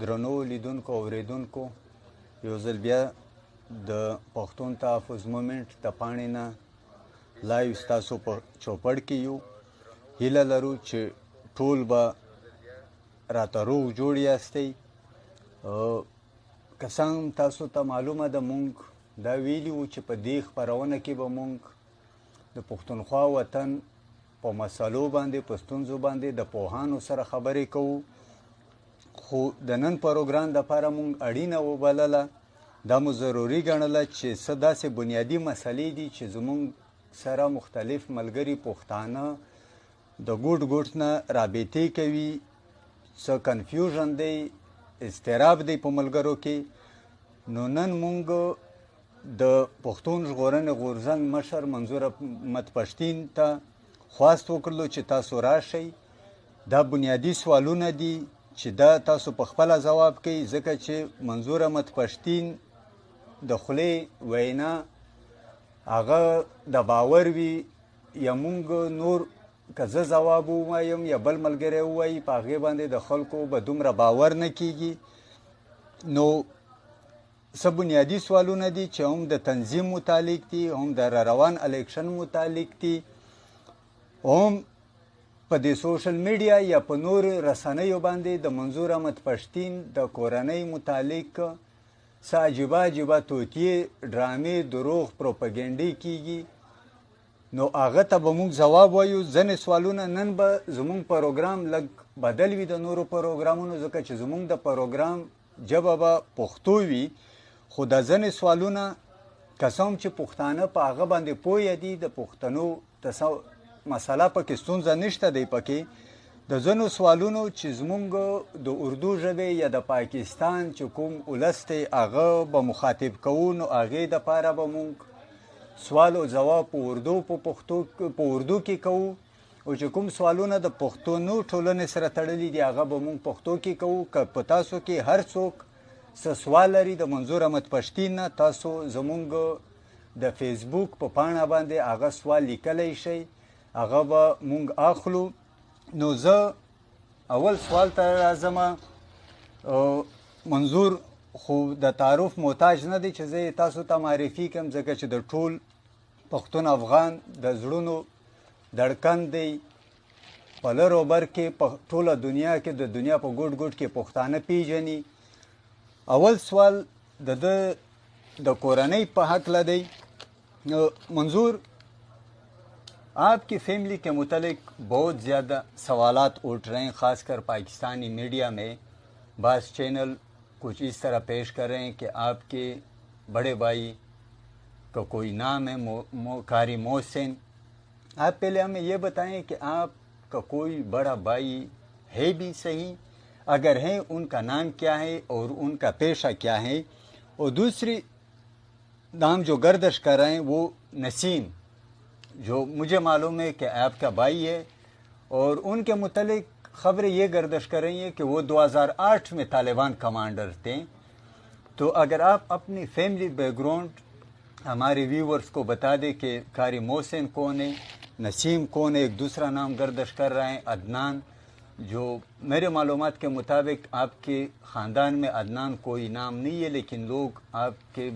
درنو لیدونکو اوریدونکو، you ځل بیا د پښتون تحفظ مومنټ د پاڼې نه لایو ستاسو په چوپړ کې یو. هیله لرو چې ټول به راته روغ جوړ یاستئ. که څنګه تاسو ته معلومه ده، مونږ دا ویلي وو چې په دې خپرونه کې به مونږ د پښتونخوا وطن په مسلو باندې، په ستونزو باندې د پوهانو سره خبرې کوو. خو د نن پروګرام دپاره مونږ اړینه وبلله، دا مو ضروري ګڼله چې څه داسې بنیادي مسلې دي چې زمونږ سره مختلف ملګري پښتانه د ګوټ ګوټ نه رابطې کوي، څه کنفیوژن دی، اضطراب دی په ملګرو کې. نو نن مونږ د پښتون ژغورنې غورځنګ مشر منظور احمد پښتین ته خواست وکړلو چې تاسو راشئ. دا بنیادي سوالونه دي چې دا تاسو په خپله ځواب کوي، ځکه چې منظور احمد پښتین د خولې وینا هغه د باور وي، یا مونږ نور که زه ځواب ووایم یا بل ملګری ووایي، په هغې باندې د خلکو به دومره باور نه کیږي. نو څه بنیادي سوالونه دي چې هم د تنظیم متعلق دي، هم د روان الیکشن متعلق دي، هم په دې سوشل میډیا یا په نور رسنیو باندې د منظور احمد پښتین د کورنۍ متعلق څه عجیبه عجیبه توطیې، ډرامې، دروغ، پروپاګنډې کیږي. نو هغه ته به موږ ځواب وایو. ځینې سوالونه نن به زموږ پروګرام لږ بدل وي د نورو پروګرامونو، ځکه چې زموږ د پروګرام ژبه به پښتو وي. خو دا ځینې سوالونه که څه هم چې پښتانه په هغه باندې پوهه دي، د پښتنو مسله پکې ستونزه نشته دی پکې. د ځینو سوالونو چې زموږ د اردو ژبې یا د پاکستان چې کوم ولس دی هغه به مخاطب کوو، نو هغې دپاره به موږ سوال او ځواب په اردو کې کوو. او چې کوم سوالونه د پښتنو ټولنې سره تړلي دي هغه به موږ پښتو کې کوو. که په تاسو کې هر څوک څه سوال لري د منظور احمد پښتین نه، تاسو زموږ د فیسبوک په پاڼه باندې هغه سوال لیکلی شئ، هغه به مونږ اخلو. نو زه اول سوال ته راځم. منظور خو د تعارف محتاج نه دی چې زه تاسو ته معرفي کړم، ځکه چې د ټول پښتون افغان د زړونو دړکن دی. په لر او بر کې په ټوله دنیا کې، د دنیا په ګوټ ګوټ کې پښتانه پیژني. اول سوال د کورنۍ په هکله دی. منظور، آپ کی فیملی کے متعلق بہت زیادہ سوالات اٹھ رہے ہیں، خاص کر پاکستانی میڈیا میں بعض چینل کچھ اس طرح پیش کر رہے ہیں کہ آپ کے بڑے بھائی کا کوئی نام ہے قاری محسن. آپ پہلے ہمیں یہ بتائیں کہ آپ کا کوئی بڑا بھائی ہے بھی صحیح؟ اگر ہیں ان کا نام کیا ہے اور ان کا پیشہ کیا ہے؟ اور دوسری نام جو گردش کر رہے ہیں وہ نسیم، جو مجھے معلوم ہے کہ آپ کا بھائی ہے، اور ان کے متعلق خبریں یہ گردش کر رہی ہیں کہ وہ 2008 میں طالبان کمانڈر تھے. تو اگر آپ اپنی فیملی بیک گراؤنڈ ہمارے ویورز کو بتا دیں کہ قاری محسن کون ہے، نسیم کون ہے. ایک دوسرا نام گردش کر رہے ہیں عدنان، جو میرے معلومات کے مطابق آپ کے خاندان میں عدنان کوئی نام نہیں ہے، لیکن لوگ آپ کے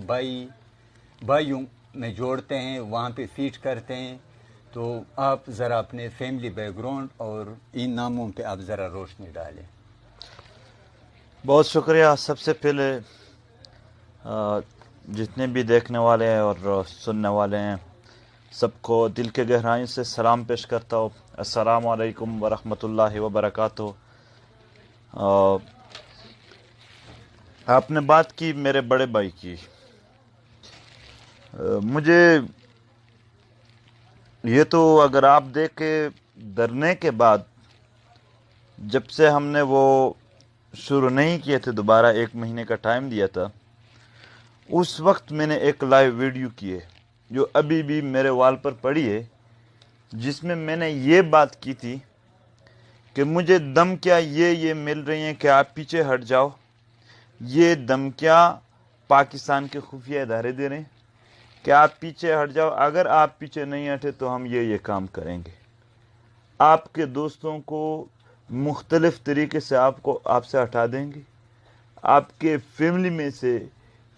بھائیوں میں جوڑتے ہیں، وہاں پہ فیٹ کرتے ہیں. تو آپ ذرا اپنے فیملی بیک گراؤنڈ اور ان ناموں پہ آپ ذرا روشنی ڈالیں. بہت شکریہ. سب سے پہلے جتنے بھی دیکھنے والے ہیں اور سننے والے ہیں سب کو دل کے گہرائیوں سے سلام پیش کرتا ہوں. السلام علیکم ورحمۃ اللہ وبرکاتہ. آپ نے بات کی میرے بڑے بھائی کی. مجھے یہ تو اگر آپ دیکھیں ڈرنے کے بعد جب سے ہم نے وہ شروع نہیں کیے تھے، دوبارہ 1 مہینے کا ٹائم دیا تھا، اس وقت میں نے ایک لائیو ویڈیو کی ہے جو ابھی بھی میرے وال پر پڑی ہے، جس میں میں نے یہ بات کی تھی کہ مجھے دھمکیاں یہ مل رہی ہیں کہ آپ پیچھے ہٹ جاؤ. یہ دھمکیاں پاکستان کے خفیہ ادارے دے رہے ہیں کہ آپ پیچھے ہٹ جاؤ، اگر آپ پیچھے نہیں ہٹے تو ہم یہ کام کریں گے. آپ کے دوستوں کو مختلف طریقے سے آپ سے ہٹا دیں گے. آپ کے فیملی میں سے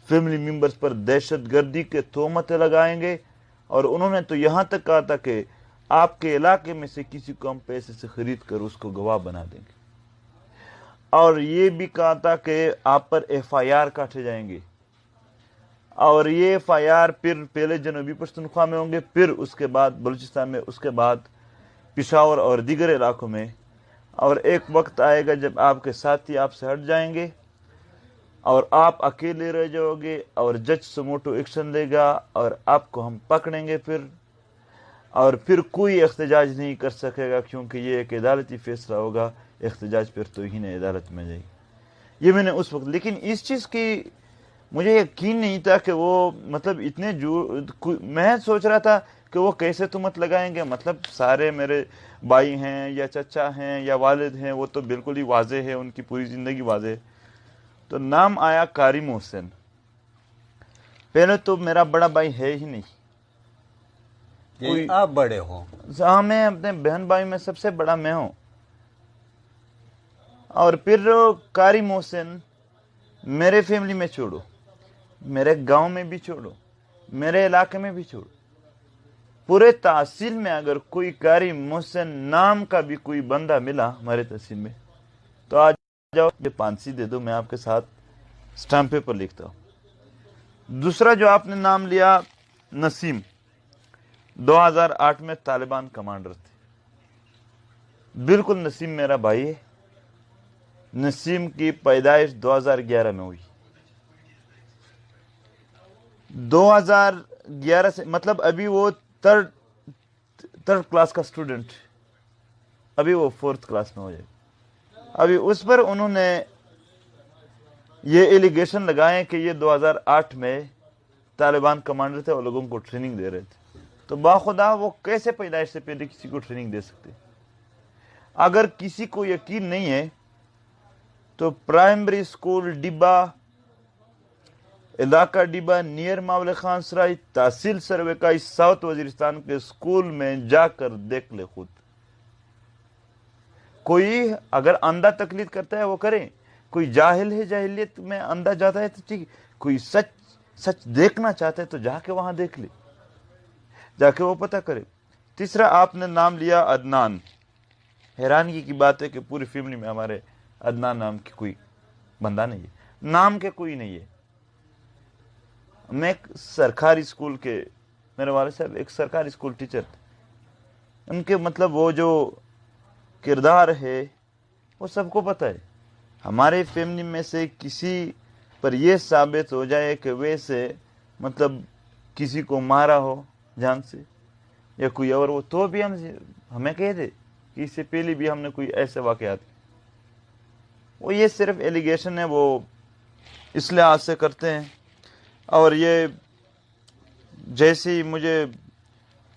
فیملی ممبرز پر دہشت گردی کے تہمتیں لگائیں گے. اور انہوں نے تو یہاں تک کہا تھا کہ آپ کے علاقے میں سے کسی کو ہم پیسے سے خرید کر اس کو گواہ بنا دیں گے. اور یہ بھی کہا تھا کہ آپ پر ایف آئی آر کاٹے جائیں گے. اور یہ ایف آئی آر پھر پہلے جنوبی پختونخوا میں ہوں گے, پھر اس کے بعد بلوچستان میں, اس کے بعد پشاور اور دیگر علاقوں میں. اور ایک وقت آئے گا جب آپ کے ساتھی آپ سے ہٹ جائیں گے اور آپ اکیلے رہ جاؤ گے, اور جج سموٹو ایکشن لے گا اور آپ کو ہم پکڑیں گے پھر. اور پھر کوئی احتجاج نہیں کر سکے گا, کیونکہ یہ ایک عدالتی فیصلہ ہوگا. احتجاج پھر توہین عدالت میں جائے گی. یہ میں نے اس وقت, لیکن اس چیز کی مجھے یقین نہیں تھا کہ وہ مطلب اتنے میں سوچ رہا تھا کہ وہ کیسے تہمت لگائیں گے. مطلب سارے میرے بھائی ہیں یا چچا ہیں یا والد ہیں, وہ تو بالکل ہی واضح ہے, ان کی پوری زندگی واضح ہے. تو نام آیا قاری محسن. پہلے تو میرا بڑا بھائی ہے ہی نہیں. آپ بڑے ہوں؟ ہاں, میں اپنے بہن بھائی میں سب سے بڑا میں ہوں. اور پھر قاری محسن میرے فیملی میں چھوڑو, میرے گاؤں میں بھی چھوڑو, میرے علاقے میں بھی چھوڑو, پورے تحصیل میں اگر کوئی قاری محسن نام کا بھی کوئی بندہ ملا ہمارے تحصیل میں تو آ جاؤ, یہ پانسی دے دو, میں آپ کے ساتھ سٹامپ پیپر لکھتا ہوں. دوسرا جو آپ نے نام لیا, نسیم, 2008 میں طالبان کمانڈر تھے. بالکل نسیم میرا بھائی ہے. نسیم کی پیدائش 2011 میں ہوئی. 2011 سے مطلب ابھی وہ تھرڈ کلاس کا اسٹوڈنٹ, ابھی وہ 4th کلاس میں ہو جائے. ابھی اس پر انہوں نے یہ ایلیگیشن لگائے کہ یہ 2008 میں طالبان کمانڈر تھے اور لوگوں کو ٹریننگ دے رہے تھے. تو باخدا وہ کیسے پیدائش سے پہلے کسی کو ٹریننگ دے سکتے؟ اگر کسی کو یقین نہیں ہے تو پرائمری اسکول ڈبا, علاقہ ڈبا, نیئر ماول خان سرائی, تحصیل سرویکائی, ساؤتھ وزیرستان کے اسکول میں جا کر دیکھ لے خود. کوئی اگر اندھا تقلید کرتا ہے وہ کرے, کوئی جاہل ہے, جاہلیت میں اندھا جاتا ہے تو ٹھیک, کوئی سچ دیکھنا چاہتا ہے تو جا کے وہاں دیکھ لے, جا کے وہ پتہ کرے. تیسرا آپ نے نام لیا عدنان. حیرانگی کی بات ہے کہ پوری فیملی میں ہمارے عدنان نام کی کوئی بندہ نہیں ہے, نام کے کوئی نہیں ہے. میں ایک سرکاری اسکول کے, میرے والد صاحب ایک سرکاری اسکول ٹیچر تھے. ان کے مطلب وہ جو کردار ہے وہ سب کو پتہ ہے. ہمارے فیملی میں سے کسی پر یہ ثابت ہو جائے کہ ویسے مطلب کسی کو مارا ہو جان سے یا کوئی اور, وہ تو بھی ہمیں کہہ دے کہ اس سے پہلے بھی ہم نے کوئی ایسے واقعات. وہ یہ صرف ایلیگیشن ہے, وہ اس لحاظ سے کرتے ہیں. اور یہ جیسے ہی مجھے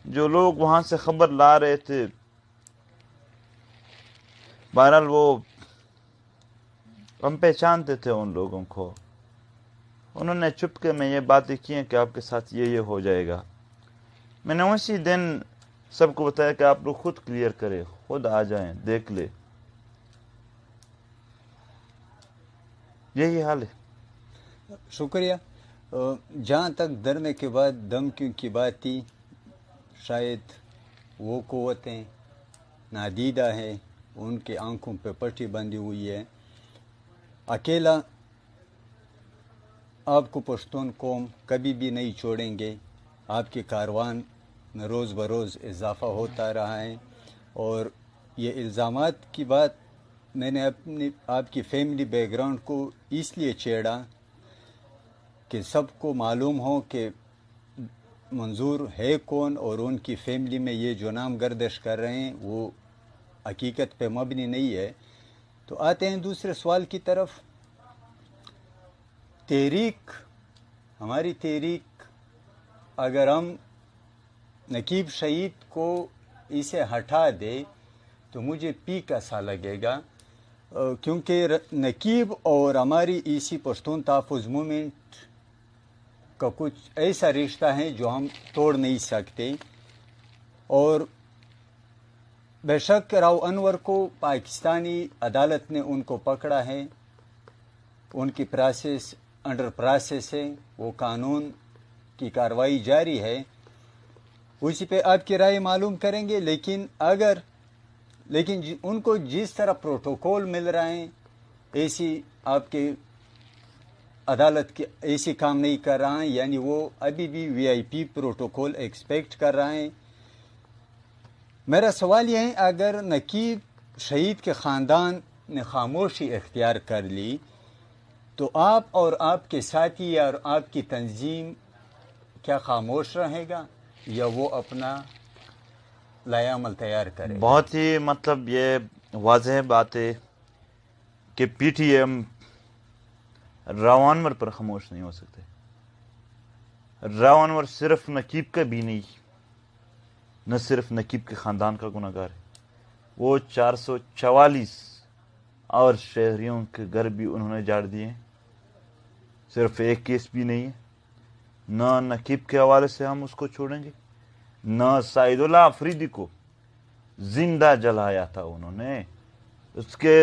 جو لوگ وہاں سے خبر لا رہے تھے, بہرحال وہ ہم پہچانتے تھے ان لوگوں کو, انہوں نے چپ کے میں یہ باتیں کی ہیں کہ آپ کے ساتھ یہ ہو جائے گا. میں نے اسی دن سب کو بتایا کہ آپ لوگ خود کلیئر کرے, خود آ جائیں, دیکھ لے. یہی حال ہے. شکریہ. جہاں تک ڈرنے کے بعد دھمکیوں کی بات تھی, شاید وہ قوتیں نادیدہ ہیں, ان کی آنکھوں پہ پٹی بندھی ہوئی ہے. اکیلا آپ کو پشتون قوم کبھی بھی نہیں چھوڑیں گے. آپ کے کاروان میں روز بروز اضافہ ہوتا رہا ہے. اور یہ الزامات کی بات میں نے آپ کی فیملی بیک گراؤنڈ کو اس لیے چھیڑا کہ سب کو معلوم ہو کہ منظور ہے کون, اور ان کی فیملی میں یہ جو نام گردش کر رہے ہیں وہ حقیقت پہ مبنی نہیں ہے. تو آتے ہیں دوسرے سوال کی طرف. تحریک, ہماری تحریک, اگر ہم نقیب شہید کو اسے ہٹا دے تو مجھے پیک ایسا لگے گا, کیونکہ نقیب اور ہماری اسی پشتون تحفظ موومنٹ کا کچھ ایسا رشتہ ہے جو ہم توڑ نہیں سکتے. اور بے شک راؤ انور کو پاکستانی عدالت نے ان کو پکڑا ہے، ان کی پروسیس انڈر پروسیس ہے، وہ قانون کی کارروائی جاری ہے، اسی پہ آپ کی رائے معلوم کریں گے۔ لیکن ان کو جس طرح پروٹوکول مل رہے ہیں، ایسی آپ کے عدالت کے ایسی کام نہیں کر رہا ہیں، یعنی وہ ابھی بھی وی آئی پی پروٹوکول ایکسپیکٹ کر رہے ہیں۔ میرا سوال یہ ہے، اگر نقیب شہید کے خاندان نے خاموشی اختیار کر لی تو آپ اور آپ کے ساتھی اور آپ کی تنظیم کیا خاموش رہے گا یا وہ اپنا لائحہ عمل تیار کرے گا؟ بہت ہی مطلب یہ واضح بات ہے کہ پی ٹی ایم راؤ انور پر خاموش نہیں ہو سکتے۔ راؤ انور صرف نقیب کا بھی نہیں، نہ صرف نقیب کے خاندان کا گناہ گار ہے، وہ 444 اور شہریوں کے گھر بھی انہوں نے جاڑ دیے ہیں۔ صرف ایک کیس بھی نہیں ہے۔ نہ نقیب کے حوالے سے ہم اس کو چھوڑیں گے، نہ سعید اللہ افریدی کو زندہ جلایا تھا انہوں نے، اس کے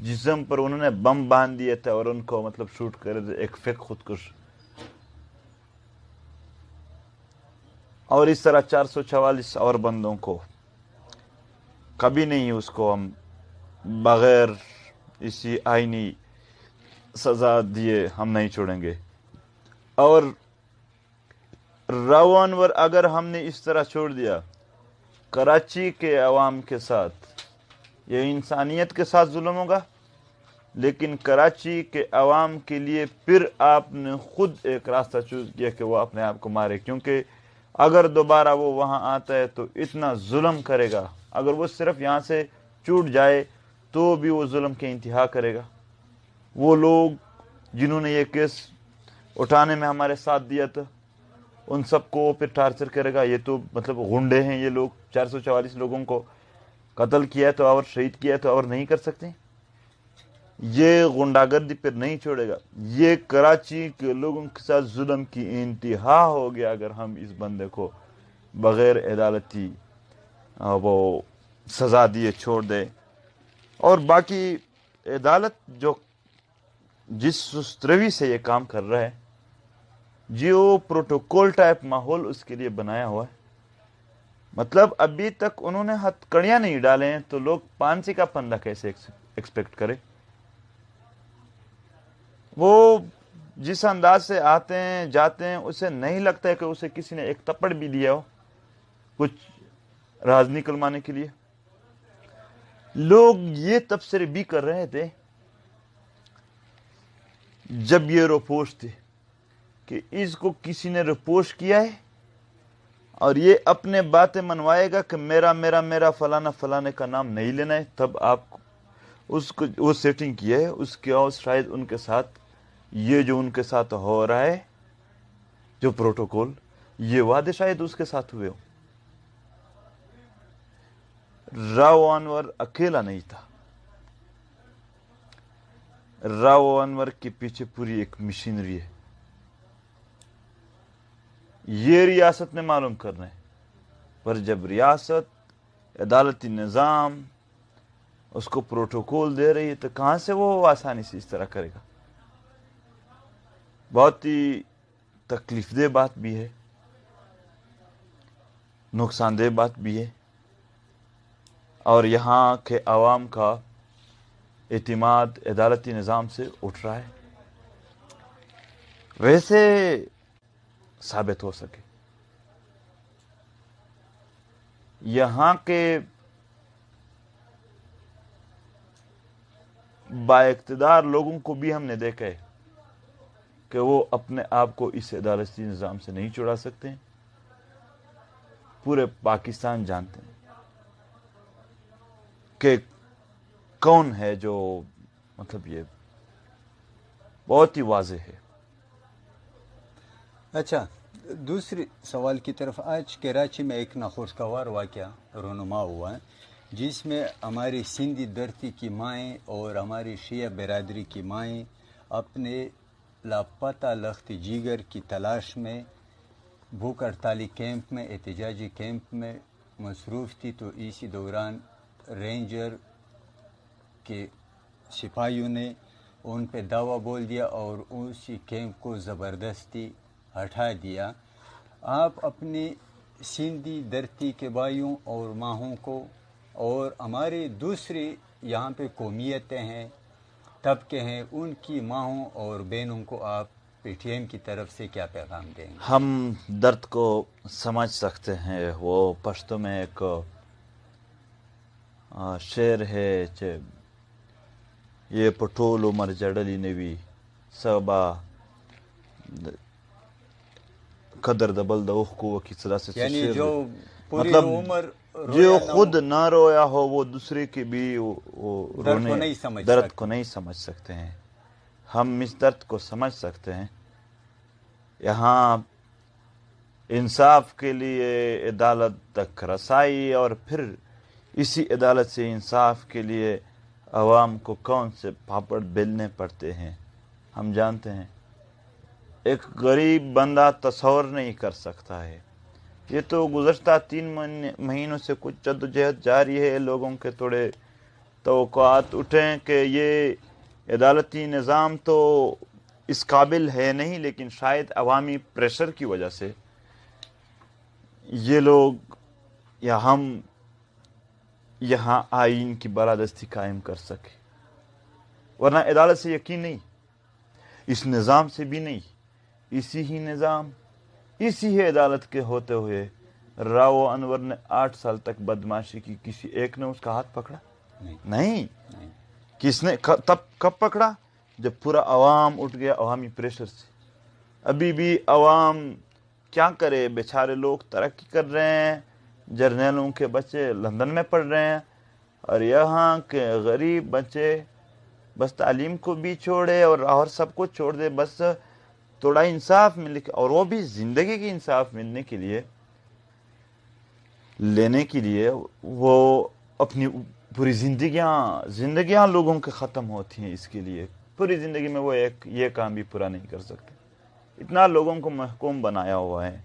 جسم پر انہوں نے بم باندھ دیے تھے اور ان کو مطلب شوٹ کر ایک فیک خودکش، اور اس طرح 444 اور بندوں کو کبھی نہیں اس کو ہم بغیر اسی آئینی سزا دیے ہم نہیں چھوڑیں گے۔ اور راؤ انور اگر ہم نے اس طرح چھوڑ دیا، کراچی کے عوام کے ساتھ یہ انسانیت کے ساتھ ظلم ہوگا، لیکن کراچی کے عوام کے لیے پھر آپ نے خود ایک راستہ چوز کیا کہ وہ اپنے آپ کو مارے، کیونکہ اگر دوبارہ وہ وہاں آتا ہے تو اتنا ظلم کرے گا، اگر وہ صرف یہاں سے چھوٹ جائے تو بھی وہ ظلم کے انتہا کرے گا۔ وہ لوگ جنہوں نے یہ کیس اٹھانے میں ہمارے ساتھ دیا تھا، ان سب کو پھر ٹارچر کرے گا۔ یہ تو مطلب غنڈے ہیں یہ لوگ، 444 لوگوں کو قتل کیا تو اور شہید کیا تو اور نہیں کر سکتے۔ یہ غنڈہ گردی پھر نہیں چھوڑے گا۔ یہ کراچی کے لوگوں کے ساتھ ظلم کی انتہا ہو گیا اگر ہم اس بندے کو بغیر عدالتی وہ سزا دیے چھوڑ دے۔ اور باقی عدالت جو جس سست روی سے یہ کام کر رہا ہے، جو پروٹوکول ٹائپ ماحول اس کے لیے بنایا ہوا ہے، مطلب ابھی تک انہوں نے ہتھ کڑیاں نہیں ڈالے ہیں تو لوگ پانسی کا پنڈا کیسے ایکسپیکٹ کرے؟ وہ جس انداز سے آتے ہیں جاتے ہیں، اسے نہیں لگتا ہے کہ اسے کسی نے ایک تپڑ بھی دیا ہو کچھ راز نکلوانے کے لیے۔ لوگ یہ تبصرے بھی کر رہے تھے جب یہ روپوش تھے کہ اس کو کسی نے روپوش کیا ہے اور یہ اپنے باتیں منوائے گا کہ میرا میرا میرا فلانا فلانے کا نام نہیں لینا ہے، تب آپ اس کو وہ سیٹنگ کی ہے اس کے، اور شاید ان کے ساتھ یہ جو ان کے ساتھ ہو رہا ہے جو پروٹوکول، یہ وعدے شاید اس کے ساتھ ہوئے ہو۔ راؤ انور اکیلا نہیں تھا، راؤ انور کے پیچھے پوری ایک مشینری ہے۔ یہ ریاست نے معلوم کرنا ہے، پر جب ریاست عدالتی نظام اس کو پروٹوکول دے رہی ہے تو کہاں سے وہ آسانی سے اس طرح کرے گا؟ بہت ہی تکلیف دہ بات بھی ہے، نقصان دہ بات بھی ہے، اور یہاں کے عوام کا اعتماد عدالتی نظام سے اٹھ رہا ہے، ویسے ثابت ہو سکے۔ یہاں کے با اقتدار لوگوں کو بھی ہم نے دیکھا ہے کہ وہ اپنے آپ کو اس عدالتی نظام سے نہیں چھڑا سکتے ہیں۔ پورے پاکستان جانتے ہیں کہ کون ہے جو مطلب یہ بہت ہی واضح ہے۔ اچھا، دوسری سوال کی طرف، آج کراچی میں ایک ناخوشگوار واقعہ رونما ہوا ہے جس میں ہماری سندھی دھرتی کی مائیں اور ہماری شیعہ برادری کی مائیں اپنے لاپتہ لخت جگر کی تلاش میں بھوک ہڑتالی کیمپ میں، احتجاجی کیمپ میں مصروف تھی، تو اسی دوران رینجر کے سپاہیوں نے ان پہ دعویٰ بول دیا اور اسی کیمپ کو زبردستی ہٹا دیا. آپ اپنے سندھی دھرتی کے بھائیوں اور ماہوں کو اور ہمارے دوسری یہاں پہ قومیتیں ہیں، طبقے ہیں، ان کی ماہوں اور بہنوں کو آپ پی ٹی ایم کی طرف سے کیا پیغام دیں گے؟ ہم درد کو سمجھ سکتے ہیں. وہ پشتو میں ایک شعر ہے کہ یہ پٹول عمر جڑلی نوی سبا قدر دبل دوخ کو کی طرح سے یعنی شعر جو ہے. پوری مطلب عمر جو رویا نہ خود ہو، نہ رویا ہو وہ دوسرے کے بھی وہ درد کو رونے نہیں سمجھ درد سکتے. کو نہیں سمجھ سکتے ہیں. ہم اس درد کو سمجھ سکتے ہیں. یہاں انصاف کے لیے عدالت تک رسائی اور پھر اسی عدالت سے انصاف کے لیے عوام کو کون سے پاپڑ بیلنے پڑتے ہیں ہم جانتے ہیں. ایک غریب بندہ تصور نہیں کر سکتا ہے. یہ تو گزشتہ 3 مہینوں سے کچھ جدوجہد جاری ہے. لوگوں کے تھوڑے توقعات اٹھیں کہ یہ عدالتی نظام تو اس قابل ہے نہیں، لیکن شاید عوامی پریشر کی وجہ سے یہ لوگ یا ہم یہاں آئین کی بالادستی قائم کر سکے. ورنہ عدالت سے یقین نہیں، اس نظام سے بھی نہیں. اسی ہی نظام، اسی ہی عدالت کے ہوتے ہوئے راؤ انور نے 8 سال تک بدماشی کی. کسی ایک نے اس کا ہاتھ پکڑا؟ نہیں. کس نے تب کب پکڑا؟ جب پورا عوام اٹھ گیا عوامی پریشر سے. ابھی بھی عوام کیا کرے؟ بیچارے لوگ ترقی کر رہے ہیں، جرنیلوں کے بچے لندن میں پڑھ رہے ہیں، اور یہاں کے غریب بچے بس تعلیم کو بھی چھوڑے اور سب کچھ چھوڑ دے. بس تھوڑا انصاف ملے، اور وہ بھی زندگی کی انصاف ملنے کے لیے لینے کے لیے وہ اپنی پوری زندگیاں لوگوں کے ختم ہوتی ہیں. اس کے لیے پوری زندگی میں وہ یہ کام بھی پورا نہیں کر سکتے. اتنا لوگوں کو محکوم بنایا ہوا ہے.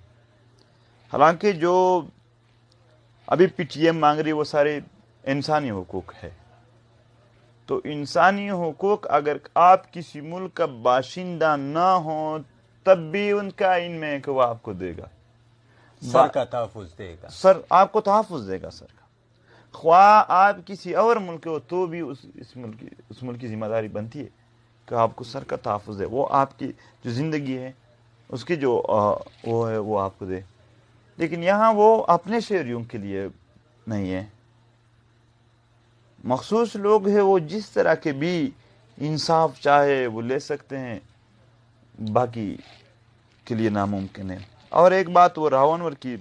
حالانکہ جو ابھی پی ٹی ایم مانگ رہی وہ سارے انسانی حقوق ہے. تو انسانی حقوق اگر آپ کسی ملک کا باشندہ نہ ہو تب بھی ان کا ان میں کہ وہ آپ کو دے گا، سر کا تحفظ دے گا. سر آپ کو تحفظ دے گا. سر کا خواہ آپ کسی اور ملک ہو تو بھی اس ملک کی ذمہ داری بنتی ہے کہ آپ کو سر کا تحفظ دے. وہ آپ کی جو زندگی ہے اس کی جو وہ ہے وہ آپ کو دے. لیکن یہاں وہ اپنے شہریوں کے لیے نہیں ہے. مخصوص لوگ ہیں وہ جس طرح کے بھی انصاف چاہے وہ لے سکتے ہیں، باقی کے لیے ناممکن ہے. اور ایک بات وہ راؤ انور کی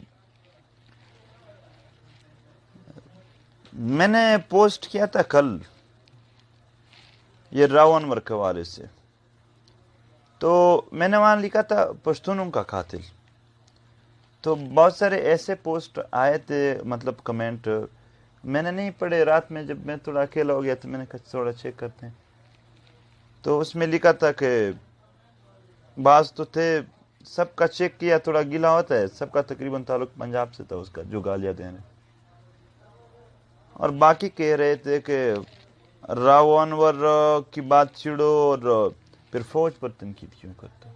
میں نے پوسٹ کیا تھا کل یہ راؤ انور کے حوالے سے، تو میں نے وہاں لکھا تھا پشتونوں کا قاتل. تو بہت سارے ایسے پوسٹ آئے تھے، مطلب کمنٹ میں نے نہیں پڑھے. رات میں جب میں تھوڑا اکیلا ہو گیا تو میں نے کہا تھوڑا چیک کرتے ہیں. تو اس میں لکھا تھا کہ بعض تو تھے سب کا چیک کیا، تھوڑا گیلا ہوتا ہے، سب کا تقریباً تعلق پنجاب سے تھا اس کا جو گالیاں دے رہے، اور باقی کہہ رہے تھے کہ راؤ انور کی بات چھڑو اور پھر فوج پر تنقید کیوں کرتے.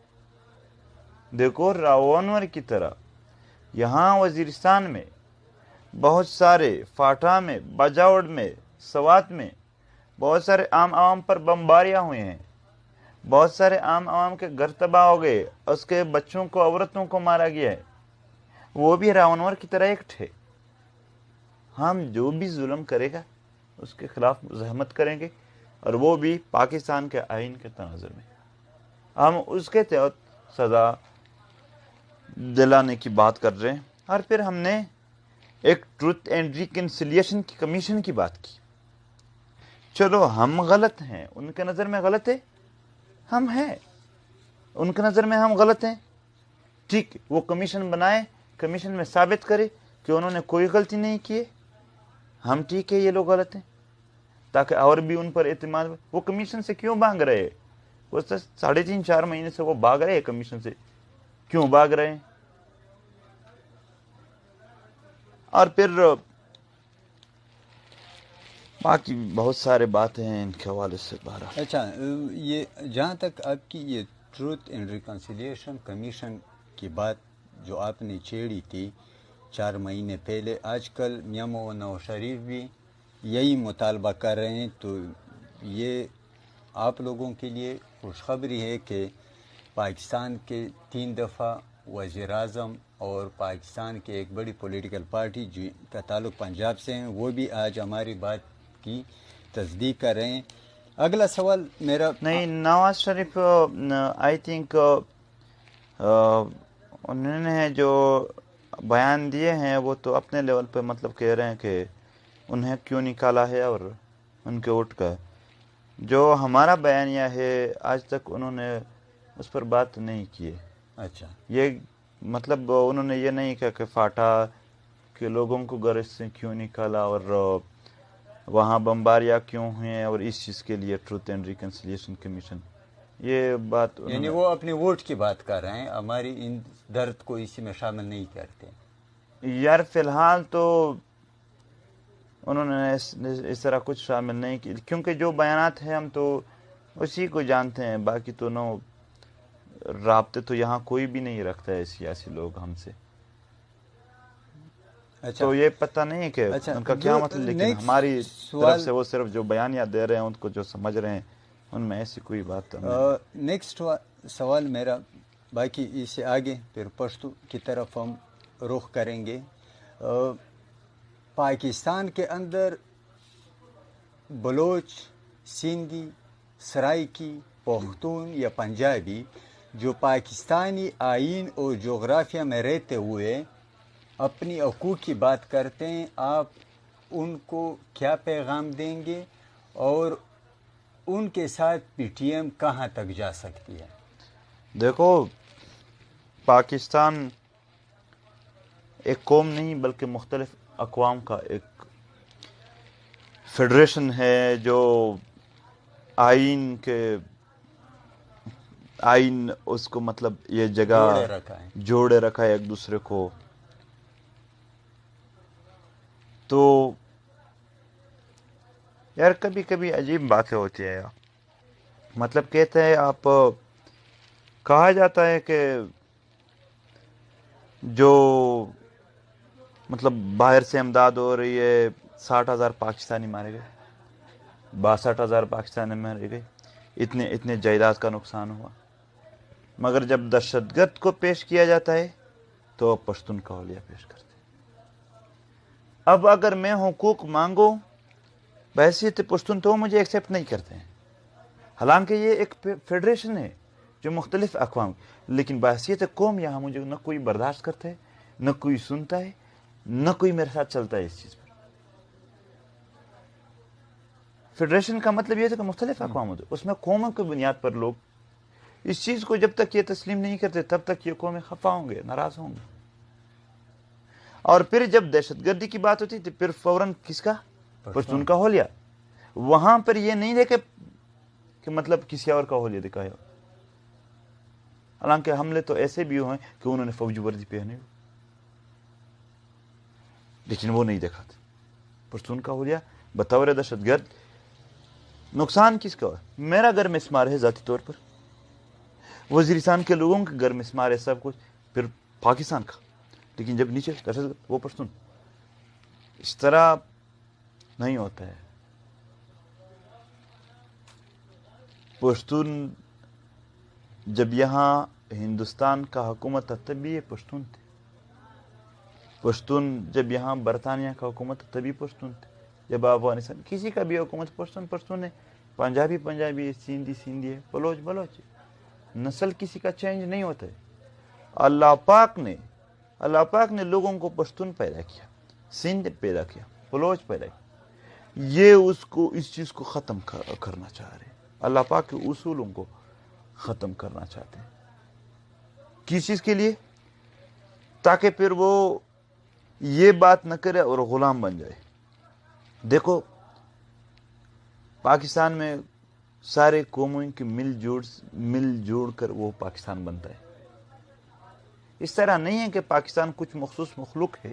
دیکھو راؤ انور کی طرح یہاں وزیرستان میں بہت سارے، فاٹا میں، بجاوڑ میں، سوات میں بہت سارے عام عوام پر بمباریاں ہوئے ہیں. بہت سارے عام عوام کے گھر تباہ ہو گئے، اس کے بچوں کو، عورتوں کو مارا گیا ہے. وہ بھی راؤ انور کی طرح ایک تھے. ہم جو بھی ظلم کرے گا اس کے خلاف مزاحمت کریں گے، اور وہ بھی پاکستان کے آئین کے تناظر میں ہم اس کے تحت سزا دلانے کی بات کر رہے ہیں. اور پھر ہم نے ایک ٹروتھ اینڈ ریکنسیلیشن کی کمیشن کی بات کی. چلو ہم غلط ہیں، ان کے نظر میں غلط ہے، ہم ہیں ان کے نظر میں ہم غلط ہیں، ٹھیک. وہ کمیشن بنائے، کمیشن میں ثابت کرے کہ انہوں نے کوئی غلطی نہیں کی ہے، ہم ٹھیک ہے یہ لوگ غلط ہیں، تاکہ اور بھی ان پر اعتماد. وہ کمیشن سے کیوں بھاگ رہے؟ وہ 3.5-4 مہینے سے وہ بھاگ رہے ہیں کمیشن سے. کیوں بھاگ رہے ہیں؟ اور پھر باقی بہت سارے باتیں ہیں ان کے حوالے سے بہرحال. اچھا یہ جہاں تک آپ کی یہ ٹروتھ اینڈ ریکنسیلیشن کمیشن کی بات جو آپ نے چھیڑی تھی 4 مہینے پہلے، آج کل میاں نواز شریف بھی یہی مطالبہ کر رہے ہیں، تو یہ آپ لوگوں کے لیے خوشخبری ہے کہ پاکستان کے 3 دفعہ وزیر اعظم اور پاکستان کے ایک بڑی پولیٹیکل پارٹی جن کا تعلق پنجاب سے ہیں، وہ بھی آج ہماری بات کی تصدیق کر رہے ہیں. اگلا سوال میرا نہیں، نواز شریف آئی تھنک انہوں نے جو بیان دیے ہیں وہ تو اپنے لیول پہ مطلب کہہ رہے ہیں کہ انہیں کیوں نکالا ہے اور ان کے ووٹ کا. جو ہمارا بیانیہ ہے آج تک انہوں نے اس پر بات نہیں کی ہے. اچھا یہ مطلب انہوں نے یہ نہیں کہا کہ فاٹا کہ لوگوں کو گھر سے کیوں نکالا اور وہاں بمباریاں کیوں ہوئے اور اس چیز کے لیے ٹروتھ اینڈ ریکنسیلیشن کمیشن، یہ بات یعنی وہ اپنے ووٹ کی بات کر رہے ہیں، ہماری ان درد کو اسی میں شامل نہیں کرتے. یار فی الحال تو انہوں نے اس طرح کچھ شامل نہیں کی، کیونکہ جو بیانات ہیں ہم تو اسی کو جانتے ہیں، باقی تو نو رابطے تو یہاں کوئی بھی نہیں رکھتا ہے سیاسی لوگ ہم سے. اچھا تو یہ پتہ نہیں ہے کہ اچھا ان کا کیا مطلب، لیکن ہماری طرف سے وہ صرف جو بیانیہ دے رہے ہیں ان کو جو سمجھ رہے ہیں ان میں ایسی کوئی بات نہیں. نیکسٹ سوال میرا، باقی اس سے آگے پھر پشتو کی طرف ہم رخ کریں گے. پاکستان کے اندر بلوچ، سندھی، سرائکی، پختون یا پنجابی جو پاکستانی آئین اور جغرافیہ میں رہتے ہوئے اپنی حقوق کی بات کرتے ہیں، آپ ان کو کیا پیغام دیں گے اور ان کے ساتھ پی ٹی ایم کہاں تک جا سکتی ہے؟ دیکھو، پاکستان ایک قوم نہیں بلکہ مختلف اقوام کا ایک فیڈریشن ہے جو آئین اس کو مطلب یہ جگہ جوڑے رکھا ہے ایک دوسرے کو. تو یار کبھی کبھی عجیب باتیں ہوتی ہیں یار. مطلب کہتے ہیں آپ، کہا جاتا ہے کہ جو مطلب باہر سے امداد ہو رہی ہے، 60,000 پاکستانی مارے گئے، 62,000 پاکستانی مارے گئے، اتنے جائیداد کا نقصان ہوا. مگر جب دہشت گرد کو پیش کیا جاتا ہے تو پشتون کا حولیہ پیش کرتے ہیں. اب اگر میں حقوق مانگوں بحیثیت پشتون تو مجھے ایکسیپٹ نہیں کرتے ہیں، حالانکہ یہ ایک فیڈریشن ہے جو مختلف اقوام، لیکن بحیثیت قوم یہاں مجھے نہ کوئی برداشت کرتا ہے، نہ کوئی سنتا ہے، نہ کوئی میرے ساتھ چلتا ہے اس چیز پر. فیڈریشن کا مطلب یہ تھا کہ مختلف اقوام ہوتے، اس میں قوموں کی بنیاد پر لوگ اس چیز کو جب تک یہ تسلیم نہیں کرتے تب تک یہ قومیں خفا ہوں گے، ناراض ہوں گے. اور پھر جب دہشت گردی کی بات ہوتی تو پھر فوراً کس کا؟ پشتون کا حولیہ. وہاں پر یہ نہیں دیکھے کہ مطلب کسی اور کا حولیہ دکھایا، حالانکہ حملے تو ایسے بھی ہوئے کہ انہوں نے فوجی وردی پہنے ہوئی لیکن وہ نہیں دکھاتے. پشتون کا حولیہ بطور دہشت گرد. نقصان کس کا ہوا؟ میرا گھر مسمار ہے ذاتی طور پر، وزیرستان کے لوگوں کے گھر مسمار ہے، سب کچھ، پھر پاکستان کا، لیکن جب نیچے دہشت گرد وہ پشتون. اس طرح نہیں ہوتا ہے. پشتون جب یہاں ہندوستان کا حکومت تھا تب یہ پشتون تھے. پشتون جب یہاں برطانیہ کا حکومت تھا تبھی پشتون تھے. جب افغانستان کسی کا بھی حکومت پشتون ہے، پنجابی ہے، سندھی ہے، بلوچ ہے. نسل کسی کا چینج نہیں ہوتا ہے. اللہ پاک نے لوگوں کو پشتون پیدا کیا، سندھ پیدا کیا، بلوچ پیدا کیا. یہ اس چیز کو ختم کرنا چاہ رہے ہیں. اللہ پاک کے اصولوں کو ختم کرنا چاہتے ہیں. کس چیز کے لیے؟ تاکہ پھر وہ یہ بات نہ کرے اور غلام بن جائے. دیکھو، پاکستان میں سارے قوموں کی مل جوڑ کر وہ پاکستان بنتا ہے. اس طرح نہیں ہے کہ پاکستان کچھ مخصوص مخلوق ہے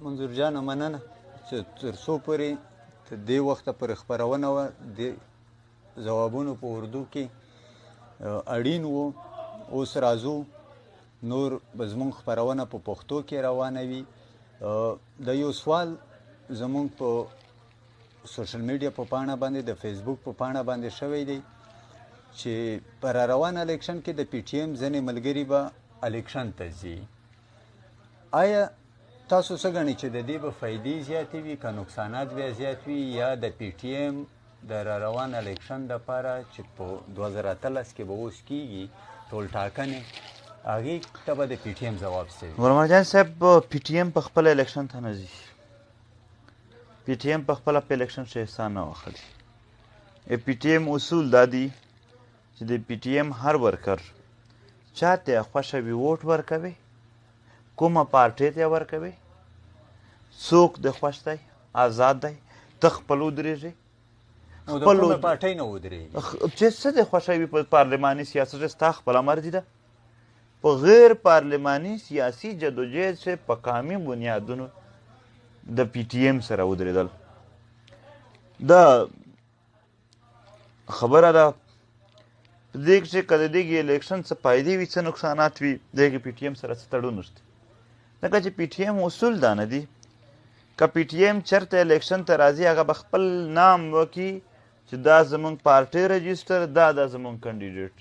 منظور جان مننه چې تر څو پورې دې وخته پر خبرونه وه د ځوابونو په اردو کې اړین وو. اوس راځو نور به زمونږ خپرونه په پښتو کې روانه وي. د یو سوال زمونږ په سوشل میډیا په پاڼه باندې د فیسبوک په پاڼه باندې شوی دی چې پر روان الیکشن کې د پی ټی ایم ځینې ملګري به الیکشن ته ځي. آیا تاسو څه ګڼئ چې د دې به فایدې زیاتې وي که نقصانات بیا زیات وي، یا د پی ټی ایم د روان الیکشن دپاره چې په 2013 کې به اوس کیږي ټول ټاکنې، هغې ته به د پی ټی ایم ځواب څه وي؟ ورمان جان صاحب، پی ټی ایم په خپله الیکشن ته نه ځي. پی ټی ایم په خپله په الیکشن شه حصه نه واخلي. پی ټی ایم اصول دا دي چې د پی ټی ایم هر ورکر چاته خوښه وي ووټ ورکوي، کومه پارټۍ ته ورکوي، څوک د خوښ دی، آزاد دی، ته خپل ودرېږي. نو د کومې پارټۍ نه ودرېږي چې څه د خوښه وي په پارلماني سیاست کې ستا خپله مرضي ده. په غیر پارلماني سیاسي جدوجہد سے په قومي بنیادونو د پی ټی ایم سره ودرېدل، دا خبره ده. په دې کې چې که د دې الیکشن څه فایدې وي څه نقصانات وي، دې کې پی ټی ایم سره څه تړون نشته. ځکه چې پی ټی ایم اصول دا نه دي. که پی ټی ایم چېرته الیکشن ته راځي، هغه به خپل نام وکړي چې دا زموږ پارټۍ رجسټر، دا زموږ کینډیډیټ.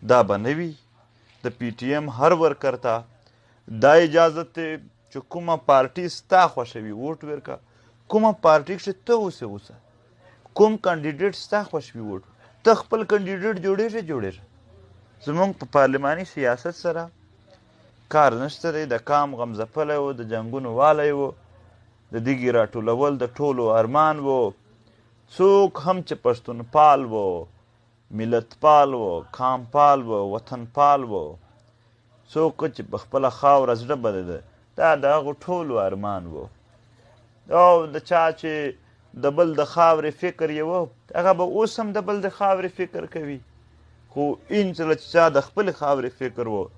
دا به نه وي. د پی ټی ایم هر ورکر ته دا اجازت دی چې کومه پارټي ستا خوښه وي ووټ ورکړه، کومه پارټي کښې ته اوسه، کوم کینډیډیټ ستا خوښ وي ووټ، ته خپل کینډیډیټ جوړېږه. زموږ په پارلماني سیاست سره کار نشته دی. د کام غم ځپلی و، د جنګونو والی و، د دیګې راټولول د ټولو ارمان و. څوک هم چې پښتونپال و، ملتپال و، کامپال و، وطنپال و، څوک چې په خپله خاوره زړه بده ده، دا د هغو ټولو ارمان و. او د چا چې د بل د خاورې فکر یې و، هغه به اوس هم د بل د خاورې فکر کوي. خو انچله چې چا د خپلې خاورې فکر و،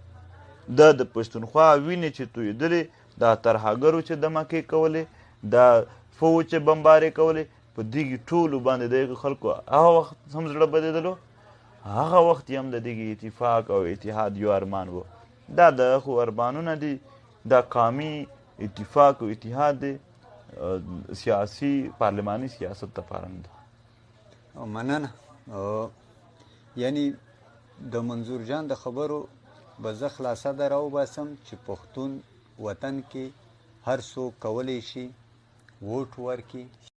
دا د پښتونخوا وینې چې تویېدلې، دا ترهګرو چې دمکې کولې، دا فوج چې بمبارې کولې، په دغې ټولو باندې د هغې خلکو هغه وخت هم زړه بدېدلو، هغه وخت یې هم د دغې اتفاق او اتحاد یو ارمان و. دا د خو ارمانونه دي، دا قومي اتفاق او اتحاد دی، سیاسي پارلماني سیاست دپاره نه ده. مننه. یعنی د منظور جان د خبرو به زه خلاصه در راوباسم چې پښتون وطن کې هر څوک کولی شي ووټ ورکړي.